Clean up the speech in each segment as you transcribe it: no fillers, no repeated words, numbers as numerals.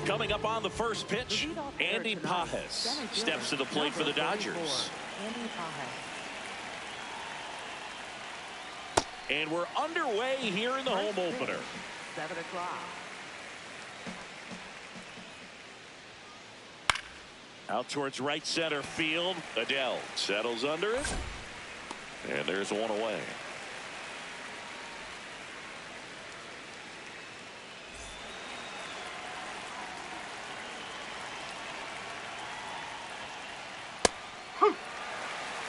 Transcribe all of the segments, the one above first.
Coming up on the first pitch, Andy Pajes steps to the plate for the Dodgers. And we're underway here in the home opener. 7 o'clock. Out towards right center field. Adele settles under it. And there's one away.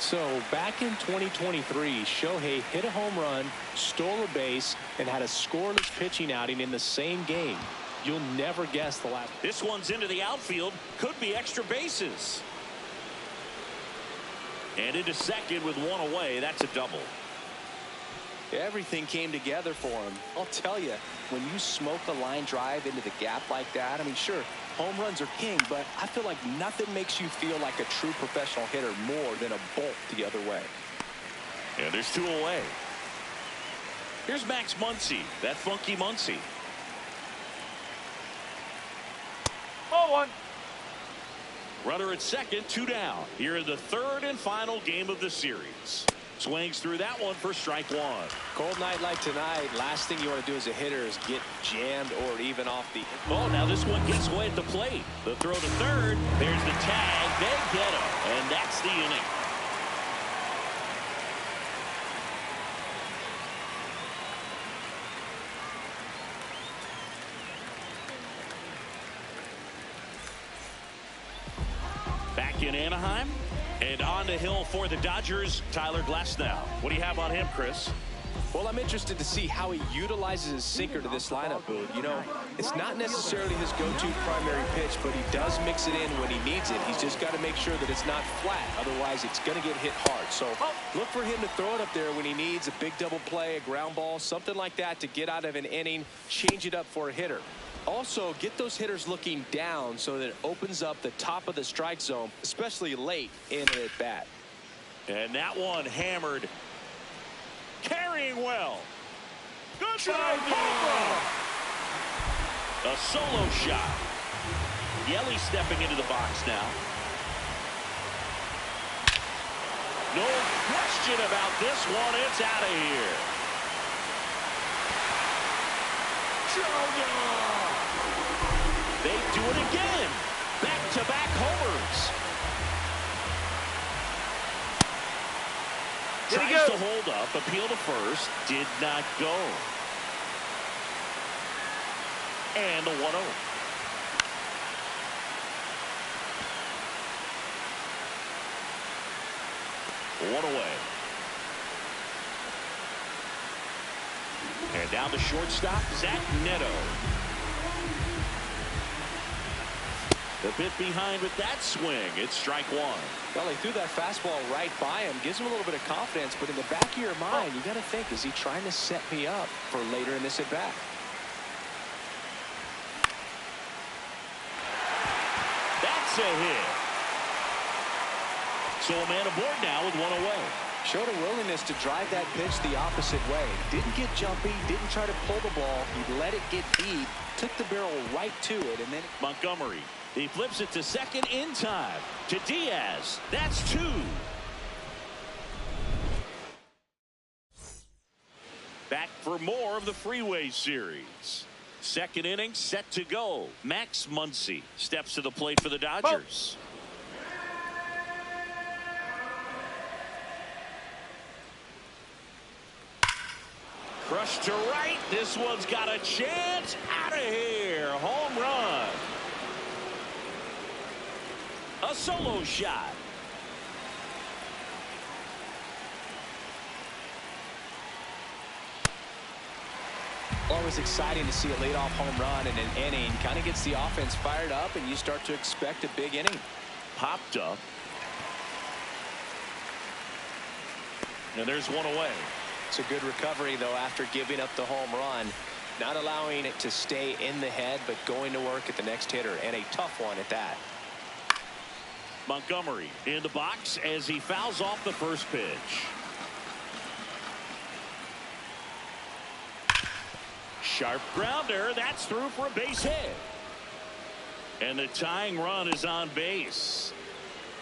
So back in 2023, Shohei hit a home run, stole a base, and had a scoreless pitching outing in the same game. You'll never guess the last. This one's into the outfield. Could be extra bases. And into second with one away. That's a double. Everything came together for him. I'll tell you, when you smoke a line drive into the gap like that, I mean, sure, home runs are king, but I feel like nothing makes you feel like a true professional hitter more than a bolt the other way. And there's two away. Here's Max Muncy, that funky Muncy. 0-1. Runner at second, 2 down. Here in the third and final game of the series. Swings through that one for strike one. Cold night like tonight, last thing you want to do as a hitter is get jammed or even off the. Oh, now this one gets away at the plate. The throw to third. There's the tag. They get him. And that's the inning. Back in Anaheim. And on the hill for the Dodgers, Tyler Glasnow. What do you have on him, Chris? Well, I'm interested to see how he utilizes his sinker to this lineup, Boone. You know, it's not necessarily his go-to primary pitch, but he does mix it in when he needs it. He's just got to make sure that it's not flat. Otherwise, it's going to get hit hard. So look for him to throw it up there when he needs a big double play, a ground ball, something like that to get out of an inning, change it up for a hitter. Also, get those hitters looking down so that it opens up the top of the strike zone, especially late in an at-bat. And that one hammered. Carrying well. Good shot. A solo shot. Yelly stepping into the box now. No question about this one. It's out of here. They do it again. Back-to-back homers. Tries to hold up, appeal to first, did not go. And a 1-0. One away. And down the shortstop, Zach Neto. A bit behind with that swing. It's strike one. Well, he threw that fastball right by him. Gives him a little bit of confidence. But in the back of your mind, you got to think, is he trying to set me up for later in this at-bat? That's a hit. So a man aboard now with one away. Showed a willingness to drive that pitch the opposite way. Didn't get jumpy. Didn't try to pull the ball. He let it get deep. Took the barrel right to it. And then Montgomery. He flips it to second in time. To Diaz. That's 2. Back for more of the Freeway Series. Second inning set to go. Max Muncy steps to the plate for the Dodgers. Crushed to right. This one's got a chance. Out of here. Home run. A solo shot. Always exciting to see a leadoff home run in an inning. Kind of gets the offense fired up, and you start to expect a big inning. popped up. And there's one away. It's a good recovery, though, after giving up the home run. Not allowing it to stay in the head, but going to work at the next hitter, and a tough one at that. Montgomery in the box as he fouls off the first pitch. Sharp grounder. That's through for a base hit. And the tying run is on base.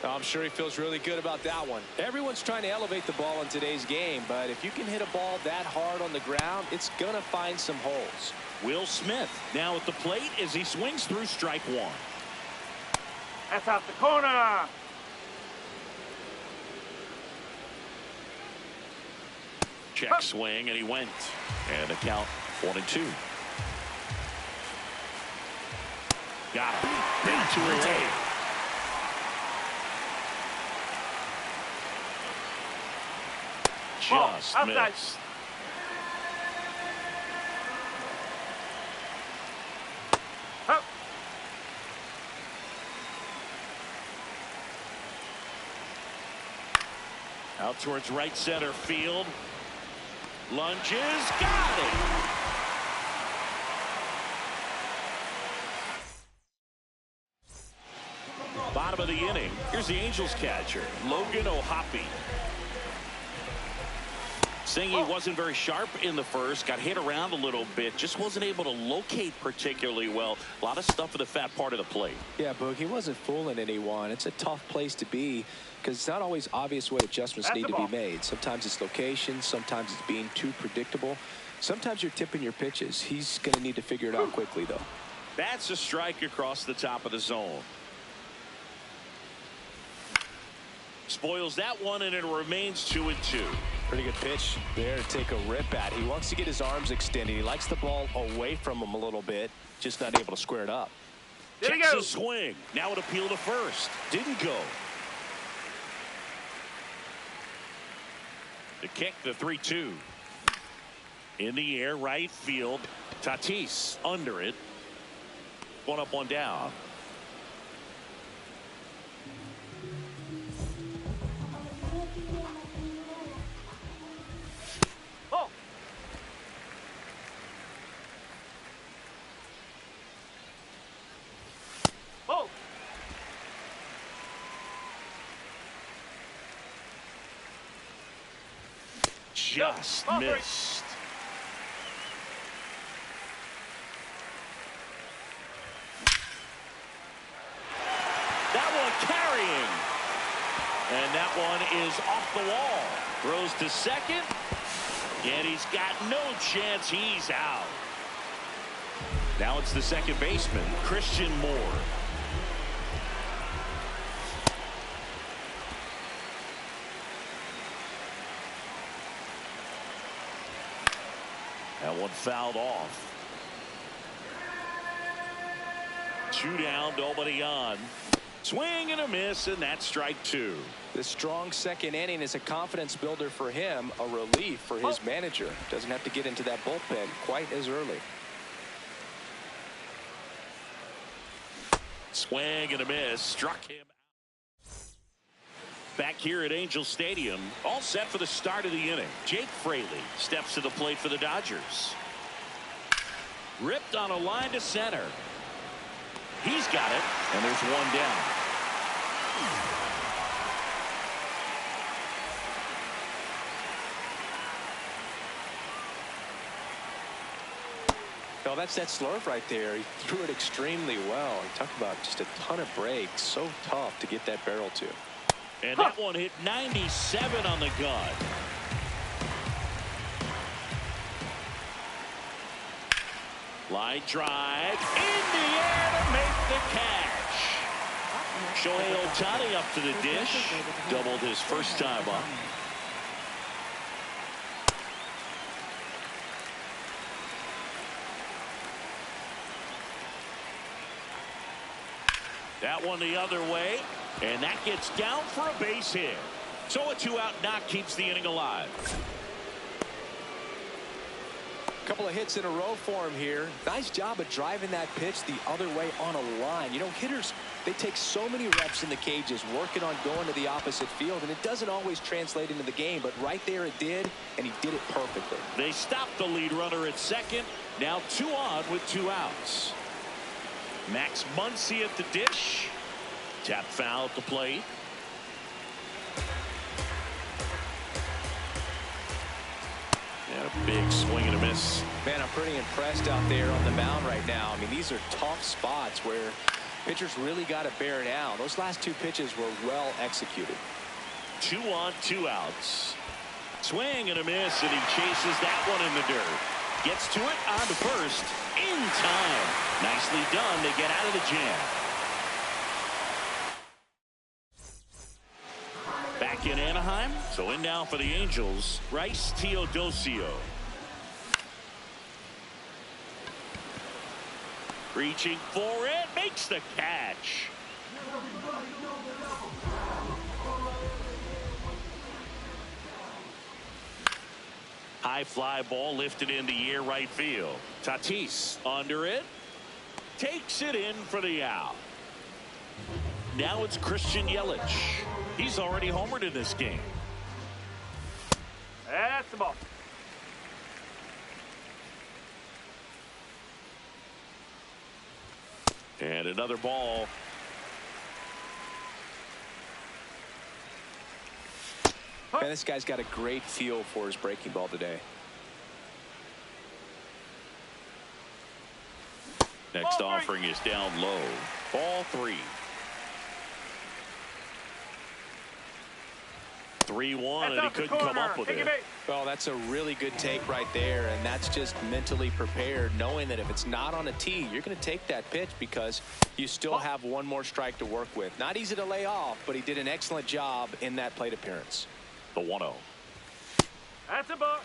I'm sure he feels really good about that one. Everyone's trying to elevate the ball in today's game, but if you can hit a ball that hard on the ground, it's going to find some holes. Will Smith now at the plate as he swings through strike one. That's out the corner. Check swing, and he went. And the count 1-2. Got him. Now 2 away. Just missed. Out towards right center field. Lunges. Got it. Bottom of the inning. Here's the Angels catcher, Logan O'Hoppe. Saying he wasn't very sharp in the first, got hit around a little bit, just wasn't able to locate particularly well. A lot of stuff at the fat part of the plate. Yeah, Boog, he wasn't fooling anyone. It's a tough place to be because it's not always obvious what adjustments need to be made. Sometimes it's location, sometimes it's being too predictable. Sometimes you're tipping your pitches. He's going to need to figure it out quickly, though. That's a strike across the top of the zone. Spoils that one, and it remains 2-2. Pretty good pitch there to take a rip at. He wants to get his arms extended. He likes the ball away from him a little bit, just not able to square it up. Checks a swing. Now it appeal to first. Didn't go. The kick, the 3-2. In the air, right field. Tatis under it. One up, one down. Just missed. That one carrying. And that one is off the wall. Throws to second. And he's got no chance. He's out. Now it's the second baseman, Christian Moore. That one fouled off. 2 down, nobody on. Swing and a miss, and that's strike 2. The strong second inning is a confidence builder for him, a relief for his manager. Doesn't have to get into that bullpen quite as early. Swing and a miss, struck him. Back here at Angel Stadium, all set for the start of the inning. Jake Fraley steps to the plate for the Dodgers. Ripped on a line to center. He's got it, and there's one down. No, that's that slurve right there. He threw it extremely well. He talked about just a ton of breaks. So tough to get that barrel to. And that one hit 97 on the gun. Line drive in the air to make the catch. Shohei Ohtani up to the dish. Doubled his first time up. That one the other way. And that gets down for a base hit. So a 2-out knock keeps the inning alive. A couple of hits in a row for him here. Nice job of driving that pitch the other way on a line. You know, hitters They take so many reps in the cages working on going to the opposite field, and it doesn't always translate into the game, but right there it did, and he did it perfectly. They stopped the lead runner at second. Now 2 on with 2 outs. Max Muncy at the dish. Tap foul at the plate. And a big swing and a miss. Man, I'm pretty impressed out there on the mound right now. I mean, these are tough spots where pitchers really got to bear down. Those last 2 pitches were well executed. 2 on, 2 outs. Swing and a miss, and he chases that one in the dirt. Gets to it on to first in time. Nicely done to get out of the jam. Back in Anaheim, so in now for the Angels, Bryce Teodosio. Reaching for it, makes the catch. High fly ball lifted in the air right field. Tatis under it. Takes it in for the out. Now it's Christian Yelich. He's already homered in this game. That's the ball. And another ball. Man, this guy's got a great feel for his breaking ball today. Next offering is down low. Ball 3. 3-1, and he couldn't come up with it. Well, that's a really good take right there, and that's just mentally prepared, knowing that if it's not on a tee, you're going to take that pitch because you still have one more strike to work with. Not easy to lay off, but he did an excellent job in that plate appearance. The 1-0. That's a ball.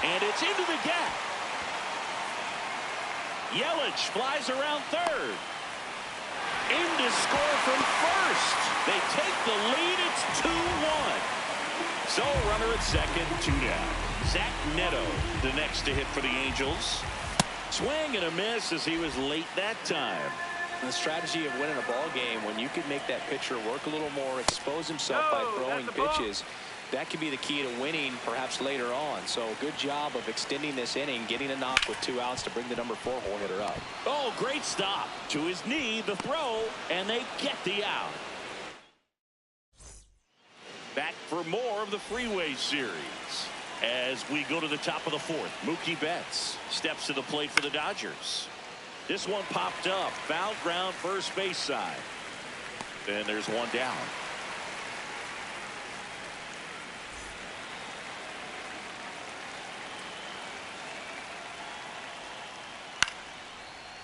And it's into the gap. Yelich flies around third. In to score from first. They take the lead. It's 2-1. So runner at second, 2 down. Zach Neto, the next to hit for the Angels. Swing and a miss as he was late that time. The strategy of winning a ball game, when you can make that pitcher work a little more, expose himself by throwing pitches, that could be the key to winning perhaps later on. So good job of extending this inning, getting a knock with 2 outs to bring the number 4 hole hitter up. Oh, great stop. To his knee, the throw, and they get the out. Back for more of the Freeway Series. As we go to the top of the 4th, Mookie Betts steps to the plate for the Dodgers. This one popped up. Foul ground first base side. And there's one down.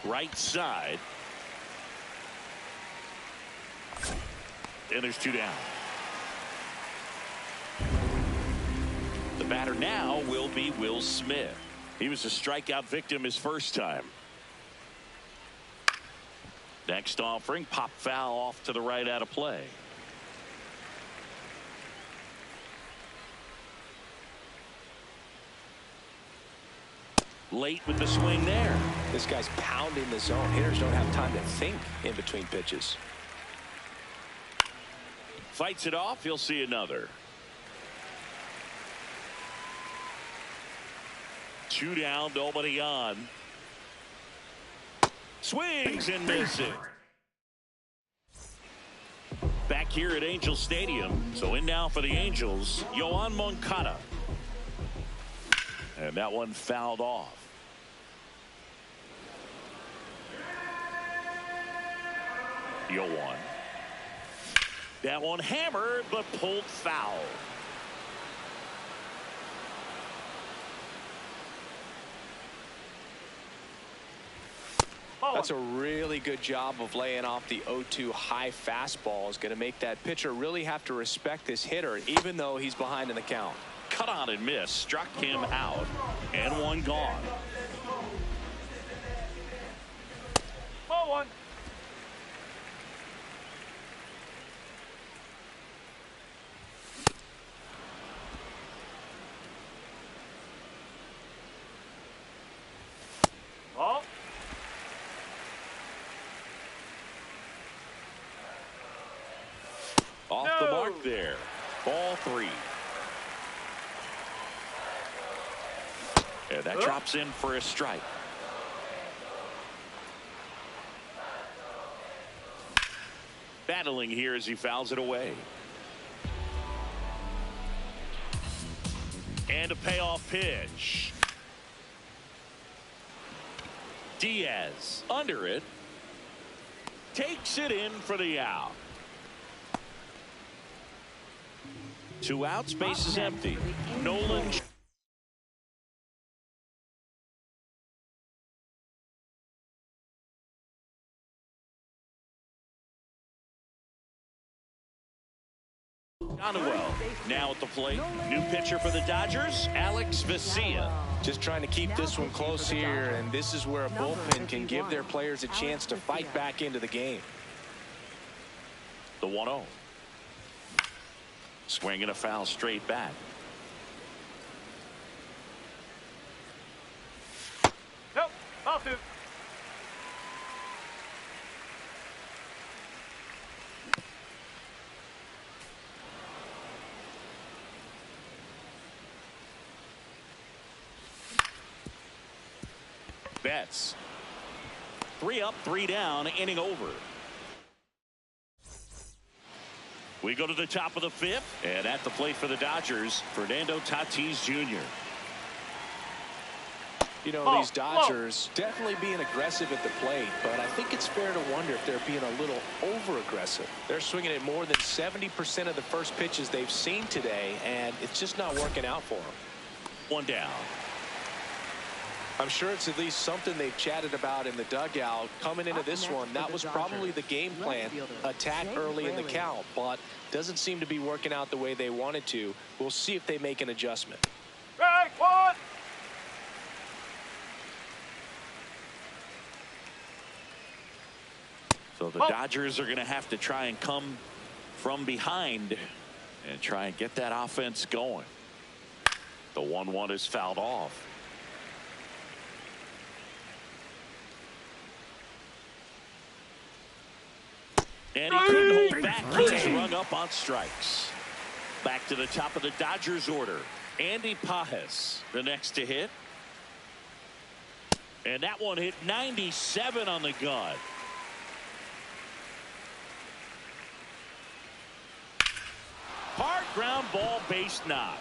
Right side. And there's 2 down. The batter now will be Will Smith. He was a strikeout victim his first time. Next offering, pop foul off to the right out of play. Late with the swing there. This guy's pounding the zone. Hitters don't have time to think in between pitches. Fights it off. He'll see another. 2 down, nobody on. Swings and misses. Back here at Angel Stadium. So in now for the Angels, Yoan Moncada. And that one fouled off. Yoan. That one hammered but pulled foul. That's a really good job of laying off the 0-2 high fastball. Is going to make that pitcher really have to respect this hitter, even though he's behind in the count. cut on and miss, struck him out, and one gone. Ball one. Ball. Off the mark there. Ball 3. And that drops in for a strike. Battling here as he fouls it away. And a payoff pitch. Diaz under it. Takes it in for the out. 2 outs, base is empty. Nolan. Now at the plate. New pitcher for the Dodgers, Alex Vesia. Just trying to keep this one close here, and this is where a bullpen can give their players a chance to fight back into the game. The 1-0. Swinging a foul straight back. Nope. Ball 2. Betts. 3 up, 3 down, inning over. We go to the top of the 5th, and at the plate for the Dodgers, Fernando Tatis Jr. You know, these Dodgers definitely being aggressive at the plate, but I think it's fair to wonder if they're being a little over-aggressive. They're swinging at more than 70% of the first pitches they've seen today, and it's just not working out for them. 1 down. I'm sure it's at least something they've chatted about in the dugout. Coming into this one, that was probably the game plan. Attack early in the count, but doesn't seem to be working out the way they wanted to. We'll see if they make an adjustment. Strike 1. So the Dodgers are going to have to try and come from behind and try and get that offense going. The 1-1 is fouled off. And he couldn't hold back. He's rung up on strikes. Back to the top of the Dodgers order. Andy Pajes, the next to hit. And that one hit 97 on the gun. Hard ground ball, base knock.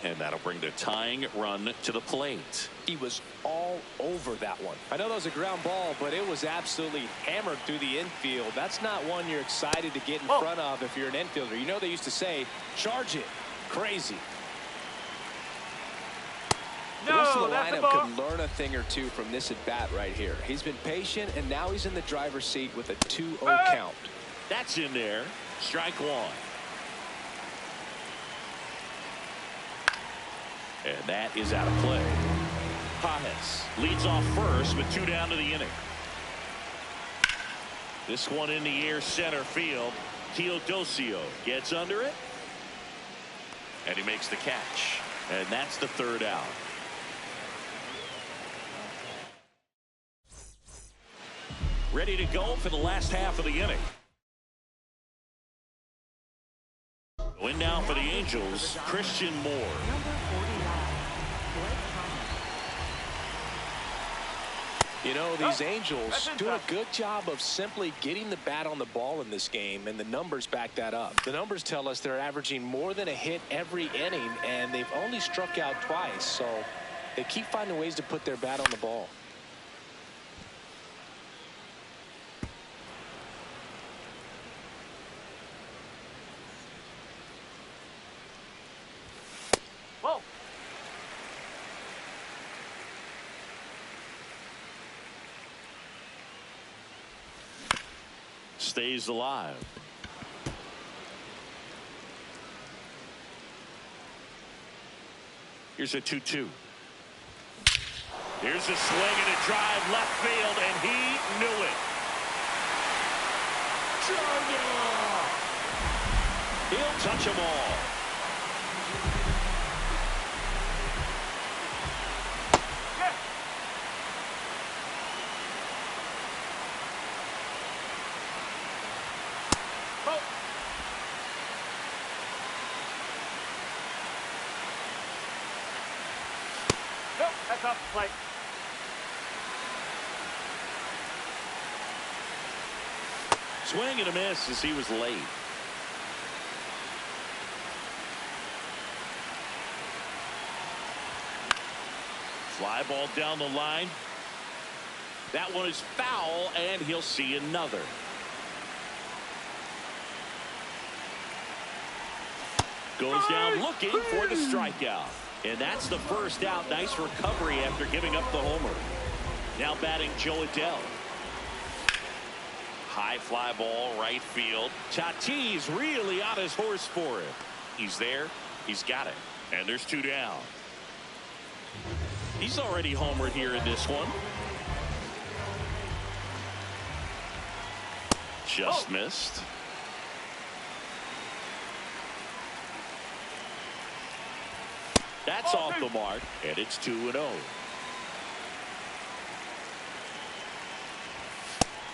And that'll bring the tying run to the plate. He was all over that one. I know that was a ground ball, but it was absolutely hammered through the infield. That's not one you're excited to get in front of if you're an infielder. You know they used to say, charge it. Crazy. The rest of the lineup could learn a thing or two from this at-bat right here. He's been patient, and now he's in the driver's seat with a 2-0 count. That's in there. Strike 1. And that is out of play. Pajes leads off first with 2 down to the inning. This one in the air center field. Teodosio gets under it. And he makes the catch. And that's the 3rd out. Ready to go for the last half of the inning. Going now for the Angels, Christian Moore. You know, these Angels do a good job of simply getting the bat on the ball in this game, and the numbers back that up. The numbers tell us they're averaging more than a hit every inning, and they've only struck out twice, so they keep finding ways to put their bat on the ball. Stays alive. Here's a 2-2. Here's a swing and a drive left field, and he knew it. He'll touch them all. Nope, that's off the plate. Swing and a miss as he was late. Fly ball down the line. That one is foul, and he'll see another. Goes down looking for the strikeout. And that's the first out. Nice recovery after giving up the homer. Now batting Joe Adell. High fly ball, right field. Tatis really on his horse for it. He's there. He's got it. And there's 2 down. He's already homered here in this one. Just missed. That's off the mark, and it's 2-0.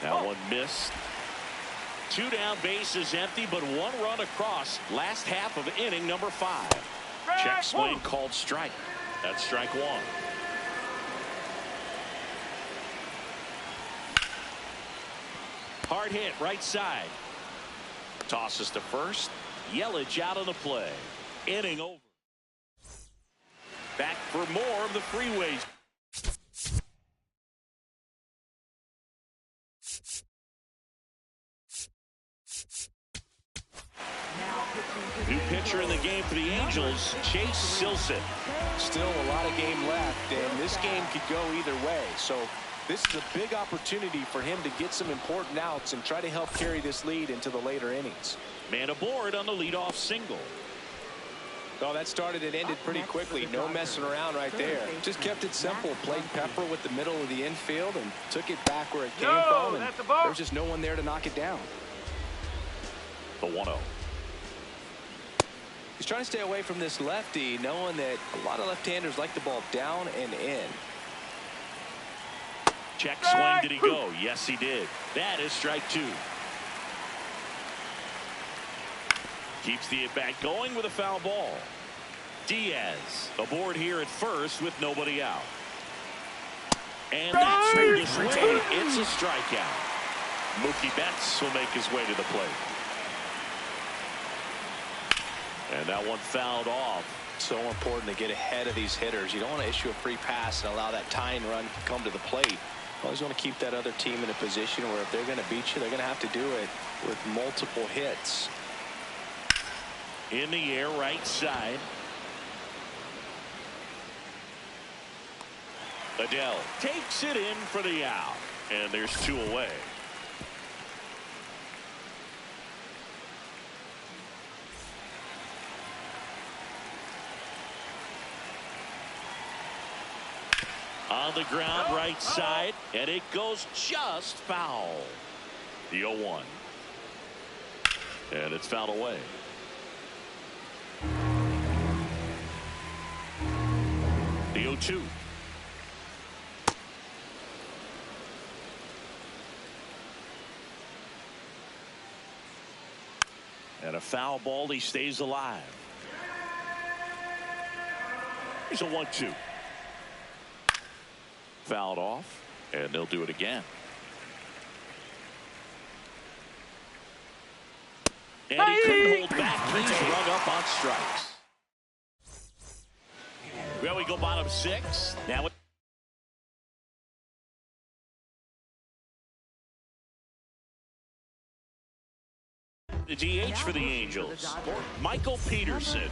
That one missed. 2 down, bases empty, but 1 run across. Last half of inning number 5. Check swing called strike. That's strike 1. Hard hit right side. Tosses to first. Yelich out on the play. Inning over. Back for more of the freeways. New pitcher in the game for the Angels, Chase Silson. Still a lot of game left, and this game could go either way. So this is a big opportunity for him to get some important outs and try to help carry this lead into the later innings. Man aboard on the leadoff single. Oh, that started and ended pretty quickly. No messing around right there. Just kept it simple. Played Pepper with the middle of the infield and took it back where it came No, from. And that's a ball. there's just no one there to knock it down. The 1-0. He's trying to stay away from this lefty, knowing that a lot of left-handers like the ball down and in. Check swing. Did he go? Yes, he did. That is strike 2. Keeps the at-bat going with a foul ball. Diaz aboard here at first with nobody out. And that's through the swing. It's a strikeout. Mookie Betts will make his way to the plate. And that one fouled off. So important to get ahead of these hitters. You don't want to issue a free pass and allow that tying run to come to the plate. You always want to keep that other team in a position where if they're going to beat you, they're going to have to do it with multiple hits. In the air, right side. Adell takes it in for the out. And there's 2 away. On the ground, right side, and it goes just foul. The 0-1. And it's fouled away. The 0-2. And a foul ball. He stays alive. Here's a 1-2. Fouled off, and they'll do it again. And he couldn't hold back. He's rung up on strikes. Well, we go bottom 6. Now the DH for the Angels, Michael Peterson.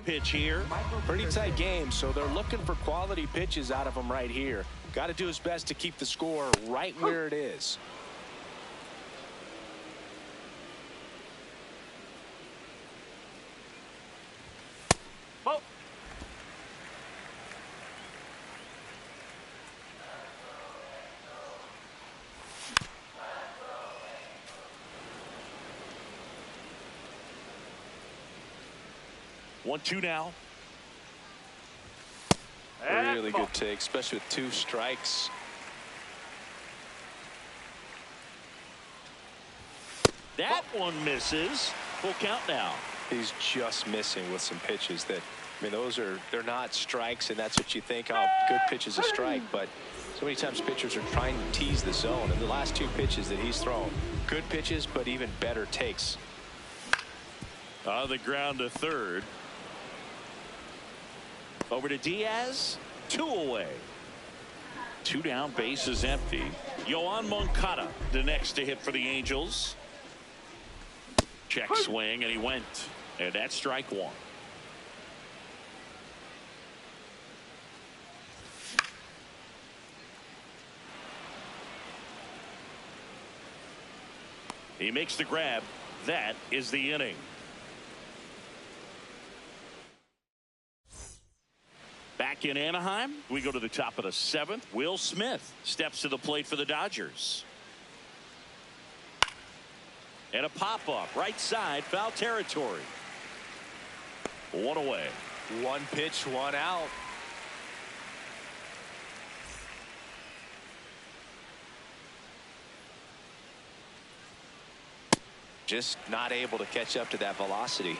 pitch here. Pretty tight game, so they're looking for quality pitches out of him right here. Got to do his best to keep the score right where it is. Ball. 1-2 now. Really good take, especially with 2 strikes. That one misses. Full count now. He's just missing with some pitches that, I mean, they're not strikes, and that's what you think, oh, good pitch is a strike, but so many times pitchers are trying to tease the zone, and the last 2 pitches that he's thrown, good pitches, but even better takes. On the ground to third. Over to Diaz. 2 away. 2 down, base is empty. Yoan Moncada, the next to hit for the Angels. Check swing, and he went. And that's strike 1. He makes the grab. That is the inning. Back in Anaheim, we go to the top of the 7th. Will Smith steps to the plate for the Dodgers. And a pop-up right side, foul territory. 1 away. 1 pitch, 1 out. Just not able to catch up to that velocity.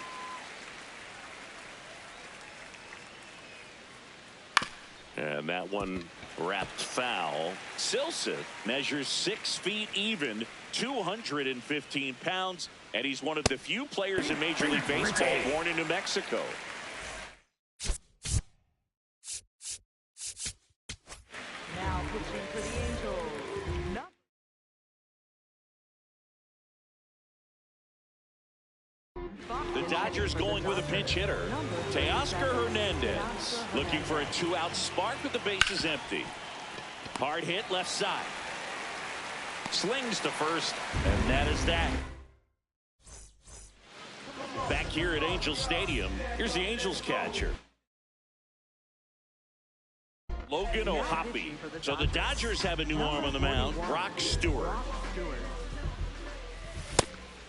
And that one wrapped foul. Silseth measures 6 feet even, 215 pounds, and he's one of the few players in Major League Baseball born in New Mexico. Now pitching for the Angels. The Dodgers going with a pinch hitter. Teoscar Hernandez looking for a 2-out spark with the bases empty. Hard hit left side. Slings to first, and that is that. Back here at Angel Stadium, here's the Angels catcher, Logan O'Hoppe. So the Dodgers have a new arm on the mound, Brock Stewart.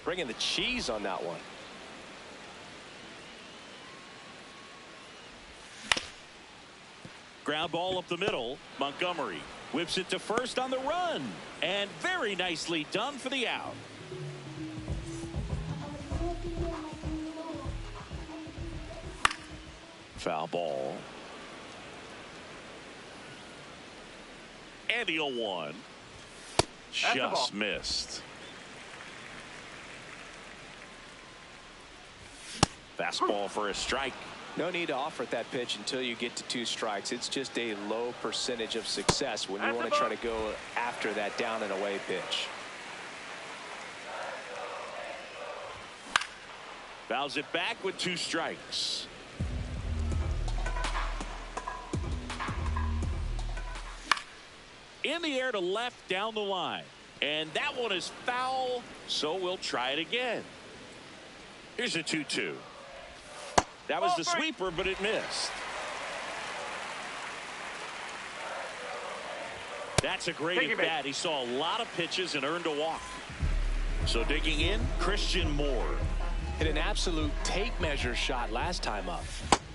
Bringing the cheese on that one. Ground ball up the middle. Montgomery whips it to first on the run, and very nicely done for the out. Foul ball. And the 0-1 just missed. Fastball for a strike. No need to offer at that pitch until you get to 2 strikes. It's just a low percentage of success when you want to try to go after that down and away pitch. Fouls it back with 2 strikes. In the air to left down the line. And that one is foul, so we'll try it again. Here's a 2-2. That was the sweeper, but it missed. That's a great at bat. He saw a lot of pitches and earned a walk. So digging in, Christian Moore. Hit an absolute tape measure shot last time up.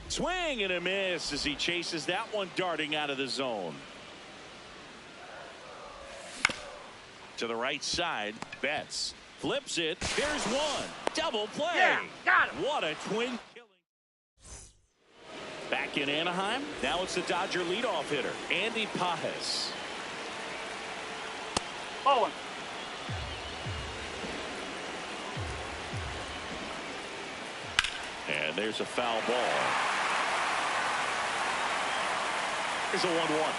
Swing and a miss as he chases that one darting out of the zone. To the right side, Betts flips it. There's one. Double play. Yeah, got him. What a twin killing. Back in Anaheim, now it's the Dodger leadoff hitter, Andy Pajes. Ball 1. And there's a foul ball. Here's a 1-1.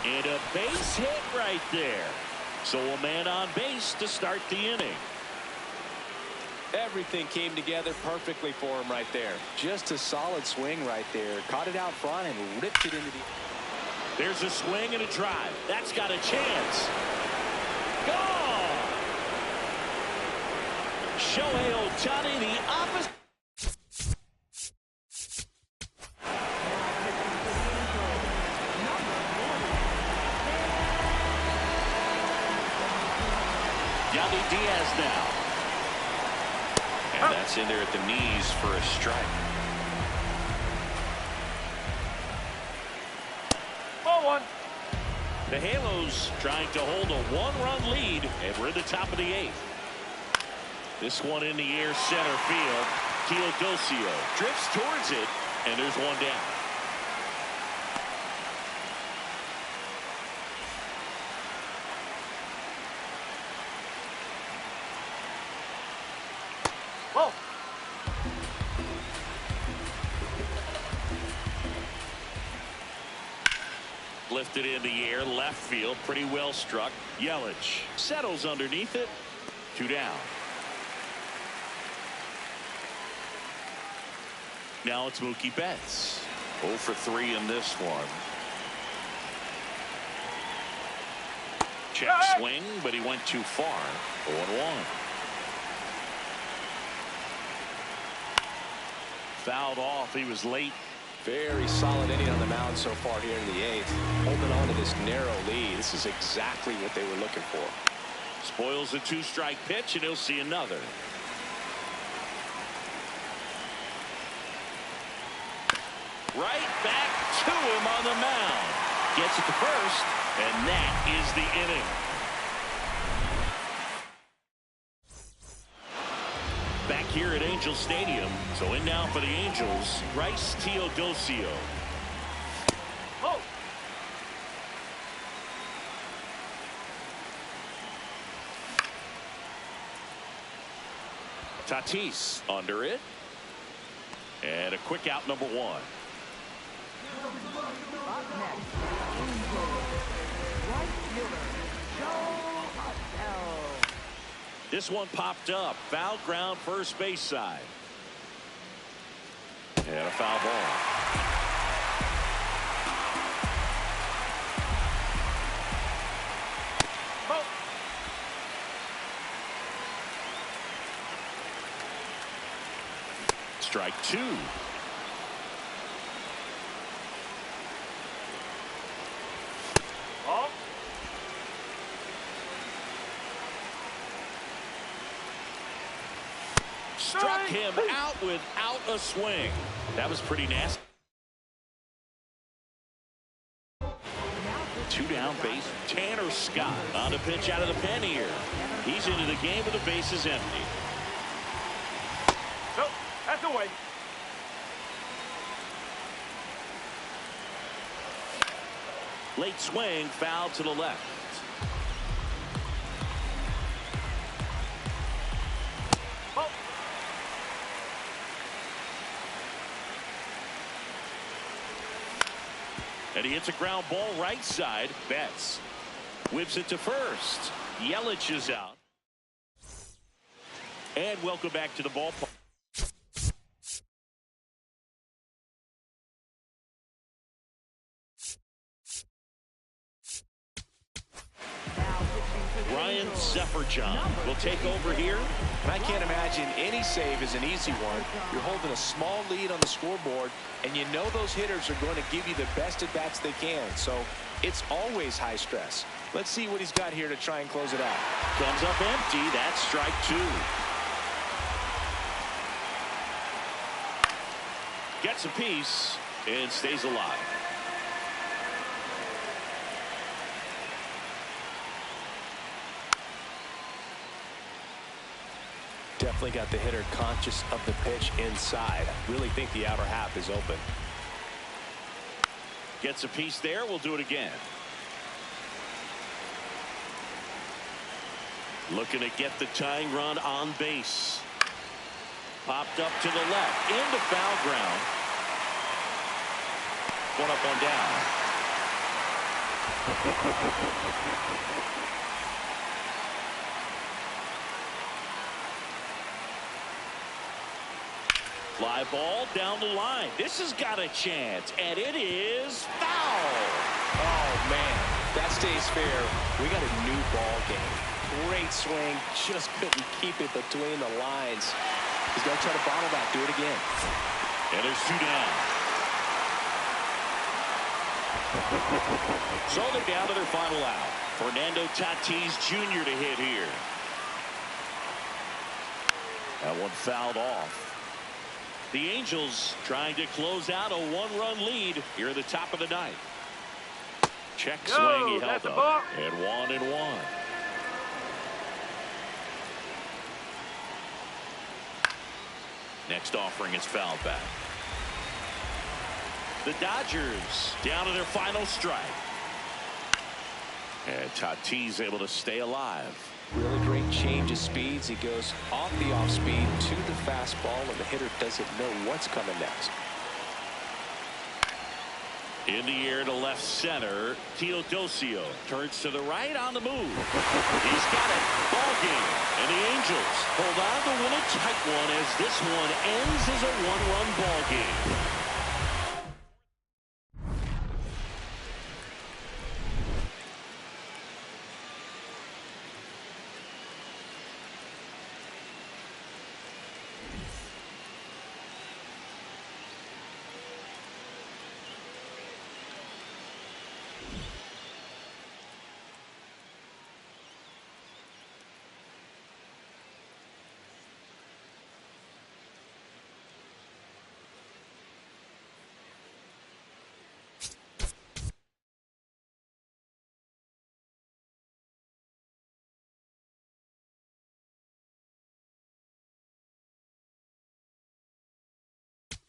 And a base hit right there. So a man on base to start the inning. Everything came together perfectly for him right there. Just a solid swing right there. Caught it out front and ripped it into the... There's a swing and a drive. That's got a chance. Gone! Shohei Ohtani, the opposite. Yandy Diaz now. And that's in there at the knees for a strike. Ball one. The Halos trying to hold a one-run lead, and we're in the top of the 8th. This one in the air, center field. Teodosio drifts towards it, and there's one down. Whoa. Lifted in the air, left field, pretty well struck. Yelich settles underneath it. 2 down. Now it's Mookie Betts. 0 for 3 in this one. Check swing, but he went too far. 0-1. Fouled off. He was late. Very solid inning on the mound so far here in the 8th. Holding on to this narrow lead. This is exactly what they were looking for. Spoils the 2-strike pitch, and he'll see another. Right back to him on the mound. Gets it to first, and that is the inning. Back here at Angel Stadium. So in now for the Angels, Bryce Teodosio. Oh. Tatis under it. And a quick out, number 1. Up next, Angels. Right fielder, Joe Adele. This one popped up. Foul ground, first base side. And a foul ball. Oh. Strike 2. Oh. Struck him out without a swing. That was pretty nasty. 2 down base. Tanner Scott on the pitch out of the pen here. He's into the game with the bases empty. No, that's away. Late swing, foul to the left. Oh. And he hits a ground ball right side. Betts whips it to first. Yelich is out. And welcome back to the ballpark. Ryan Zefferjohn will take over here. And I can't imagine any save is an easy one. You're holding a small lead on the scoreboard, and you know those hitters are going to give you the best at-bats they can. So it's always high stress. Let's see what he's got here to try and close it out. Comes up empty. That's strike 2. Gets a piece and stays alive. Definitely got the hitter conscious of the pitch inside. I really think the outer half is open. Gets a piece there. We'll do it again. Looking to get the tying run on base. Popped up to the left. Into foul ground. One up, one down. Fly ball down the line. This has got a chance, and it is foul. Oh, man, that stays fair. We got a new ball game. Great swing, just couldn't keep it between the lines. He's going to try to bottle that. Do it again. And there's 2 down. So they're down to their final out. Fernando Tatis Jr. to hit here. That one fouled off. The Angels trying to close out a 1-run lead here at the top of the ninth. Check swing, he held up. And 1-1. Next offering is fouled back. The Dodgers down to their final strike. And Tatis able to stay alive. Really great change of speeds. He goes off the off speed to the fastball, and the hitter doesn't know what's coming next. In the air to left center. Teodosio turns to the right on the move. He's got it. Ball game. And the Angels hold on to win a tight one as this one ends as a 1-run ball game.